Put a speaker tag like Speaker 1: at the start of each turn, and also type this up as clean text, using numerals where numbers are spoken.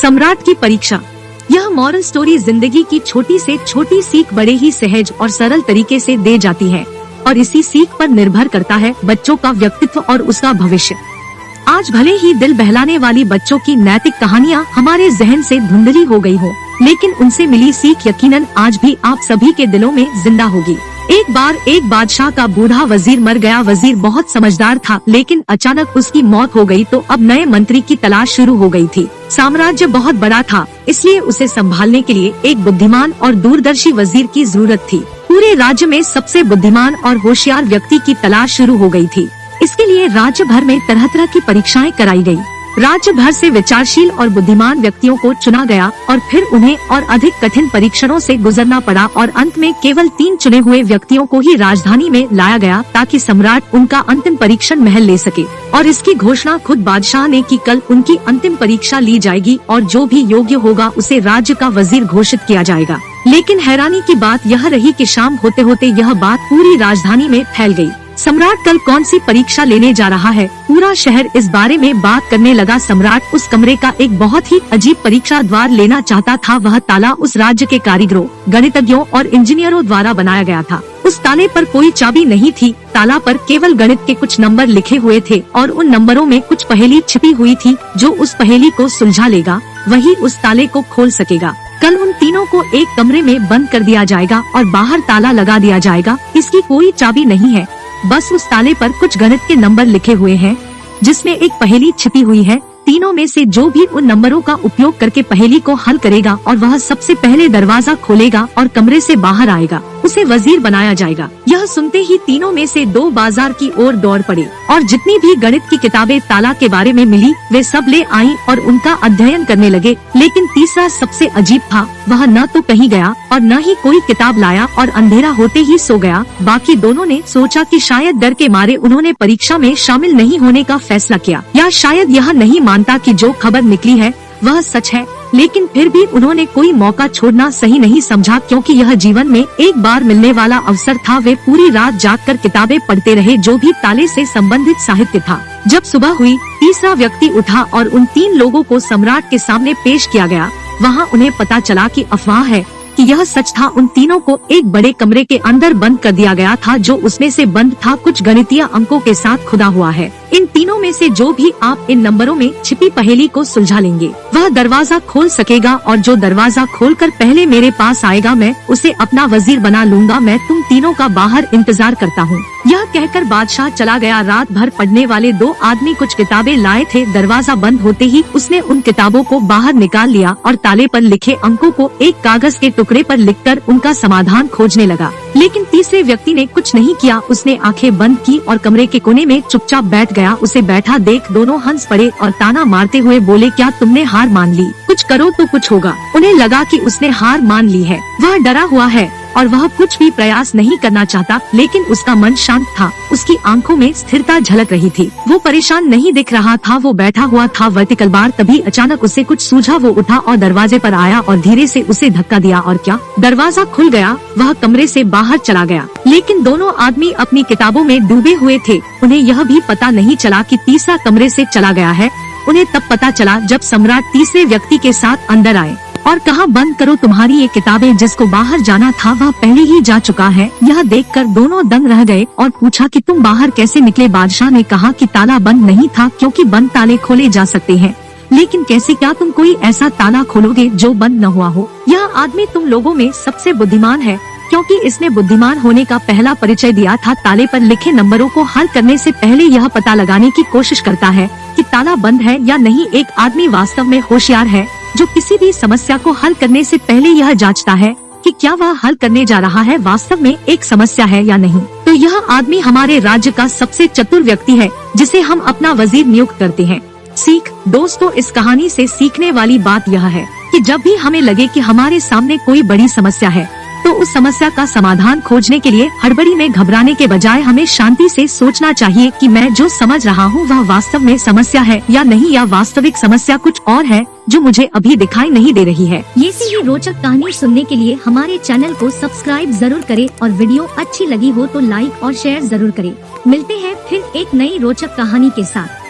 Speaker 1: सम्राट की परीक्षा। यह मॉरल स्टोरी जिंदगी की छोटी से छोटी सीख बड़े ही सहज और सरल तरीके से दे जाती है और इसी सीख पर निर्भर करता है बच्चों का व्यक्तित्व और उसका भविष्य। आज भले ही दिल बहलाने वाली बच्चों की नैतिक कहानियाँ हमारे जहन से धुंधली हो गई हो, लेकिन उनसे मिली सीख यकीनन आज भी आप सभी के दिलों में जिंदा होगी। एक बार एक बादशाह का बूढ़ा वजीर मर गया। वजीर बहुत समझदार था, लेकिन अचानक उसकी मौत हो गई तो अब नए मंत्री की तलाश शुरू हो गई थी। साम्राज्य बहुत बड़ा था, इसलिए उसे संभालने के लिए एक बुद्धिमान और दूरदर्शी वजीर की जरूरत थी। पूरे राज्य में सबसे बुद्धिमान और होशियार व्यक्ति की तलाश शुरू हो गई थी। इसके लिए राज्य भर में तरह तरह की परीक्षाएं कराई गयी। राज्य भर से विचारशील और बुद्धिमान व्यक्तियों को चुना गया और फिर उन्हें और अधिक कठिन परीक्षणों से गुजरना पड़ा और अंत में केवल 3 चुने हुए व्यक्तियों को ही राजधानी में लाया गया ताकि सम्राट उनका अंतिम परीक्षण महल ले सके। और इसकी घोषणा खुद बादशाह ने की कल उनकी अंतिम परीक्षा ली जाएगी और जो भी योग्य होगा उसे राज्य का वजीर घोषित किया जाएगा। लेकिन हैरानी की बात यह रही कि शाम होते होते यह बात पूरी राजधानी में फैल गई। सम्राट कल कौन सी परीक्षा लेने जा रहा है, पूरा शहर इस बारे में बात करने लगा। सम्राट उस कमरे का एक बहुत ही अजीब परीक्षा द्वार लेना चाहता था। वह ताला उस राज्य के कारीगरों, गणितज्ञों और इंजीनियरों द्वारा बनाया गया था। उस ताले पर कोई चाबी नहीं थी। ताला पर केवल गणित के कुछ नंबर लिखे हुए थे और उन नंबरों में कुछ पहेली छिपी हुई थी। जो उस पहेली को सुलझा लेगा वही उस ताले को खोल सकेगा। कल उन तीनों को एक कमरे में बंद कर दिया जाएगा और बाहर ताला लगा दिया जाएगा। इसकी कोई चाबी नहीं है, बस उस ताले पर कुछ गणित के नंबर लिखे हुए हैं जिसमें एक पहेली छिपी हुई है। तीनों में से जो भी उन नंबरों का उपयोग करके पहेली को हल करेगा और वह सबसे पहले दरवाजा खोलेगा और कमरे से बाहर आएगा, उसे वजीर बनाया जाएगा। यह सुनते ही तीनों में से 2 बाजार की ओर दौड़ पड़े और जितनी भी गणित की किताबें ताला के बारे में मिली वे सब ले आईं और उनका अध्ययन करने लगे। लेकिन तीसरा सबसे अजीब था, वह न तो कहीं गया और न ही कोई किताब लाया और अंधेरा होते ही सो गया। बाकी दोनों ने सोचा कि शायद डर के मारे उन्होंने परीक्षा में शामिल नहीं होने का फैसला किया, या शायद यह नहीं मानता कि जो खबर निकली है वह सच है। लेकिन फिर भी उन्होंने कोई मौका छोड़ना सही नहीं समझा, क्योंकि यह जीवन में एक बार मिलने वाला अवसर था। वे पूरी रात जागकर किताबें पढ़ते रहे, जो भी ताले से संबंधित साहित्य था। जब सुबह हुई, तीसरा व्यक्ति उठा और उन 3 लोगों को सम्राट के सामने पेश किया गया। वहाँ उन्हें पता चला कि अफवाह है कि यह सच था। उन तीनों को एक बड़े कमरे के अंदर बंद कर दिया गया था, जो उसमें से बंद था कुछ गणितीय अंकों के साथ खुदा हुआ है। इन तीनों में से जो भी आप इन नंबरों में छिपी पहेली को सुलझा लेंगे वह दरवाजा खोल सकेगा, और जो दरवाजा खोलकर पहले मेरे पास आएगा मैं उसे अपना वजीर बना लूंगा। मैं तुम तीनों का बाहर इंतजार करता हूँ। यह कहकर बादशाह चला गया। रात भर पढ़ने वाले 2 आदमी कुछ किताबें लाए थे। दरवाजा बंद होते ही उसने उन किताबों को बाहर निकाल लिया और ताले पर लिखे अंकों को एक कागज के टुकड़े पर लिखकर उनका समाधान खोजने लगा। लेकिन तीसरे व्यक्ति ने कुछ नहीं किया। उसने आंखें बंद की और कमरे के कोने में चुपचाप बैठ गया। उसे बैठा देख दोनों हंस पड़े और ताना मारते हुए बोले, क्या तुमने हार मान ली? कुछ करो तो कुछ होगा। उन्हें लगा कि उसने हार मान ली है। वह डरा हुआ है और वह कुछ भी प्रयास नहीं करना चाहता, लेकिन उसका मन शांत था। उसकी आंखों में स्थिरता झलक रही थी। वो परेशान नहीं दिख रहा था, वो बैठा हुआ था वर्टिकल बार। तभी अचानक उसे कुछ सूझा। वो उठा और दरवाजे पर आया और धीरे से उसे धक्का दिया और क्या, दरवाजा खुल गया। वह कमरे से बाहर चला गया। लेकिन दोनों आदमी अपनी किताबों में डूबे हुए थे। उन्हें यह भी पता नहीं चला कि तीसरा कमरे से चला गया है। उन्हें तब पता चला जब सम्राट तीसरे व्यक्ति के साथ अंदर आए और कहा, बंद करो तुम्हारी ये किताबें। जिसको बाहर जाना था वह पहले ही जा चुका है। यह देखकर दोनों दंग रह गए और पूछा कि तुम बाहर कैसे निकले? बादशाह ने कहा कि ताला बंद नहीं था, क्योंकि बंद ताले खोले जा सकते हैं, लेकिन कैसे? क्या तुम कोई ऐसा ताला खोलोगे जो बंद न हुआ हो? यह आदमी तुम लोगों में सबसे बुद्धिमान है, क्योंकि इसने बुद्धिमान होने का पहला परिचय दिया था। ताले पर लिखे नंबरों को हल करने से पहले यह पता लगाने की कोशिश करता है कि ताला बंद है या नहीं। एक आदमी वास्तव में होशियार है जो किसी भी समस्या को हल करने से पहले यह जांचता है कि क्या वह हल करने जा रहा है वास्तव में एक समस्या है या नहीं। तो यह आदमी हमारे राज्य का सबसे चतुर व्यक्ति है, जिसे हम अपना वजीर नियुक्त करते हैं। सीख दोस्तों, इस कहानी से सीखने वाली बात यह है कि जब भी हमें लगे कि हमारे सामने कोई बड़ी समस्या है, तो उस समस्या का समाधान खोजने के लिए हड़बड़ी में घबराने के बजाय हमें शांति से सोचना चाहिए कि मैं जो समझ रहा हूँ वह वास्तव में समस्या है या नहीं, या वास्तविक समस्या कुछ और है जो मुझे अभी दिखाई नहीं दे रही है।
Speaker 2: ये सी ही रोचक कहानी सुनने के लिए हमारे चैनल को सब्सक्राइब जरूर करें और वीडियो अच्छी लगी हो तो लाइक और शेयर जरूर करें। मिलते हैं फिर एक नई रोचक कहानी के साथ।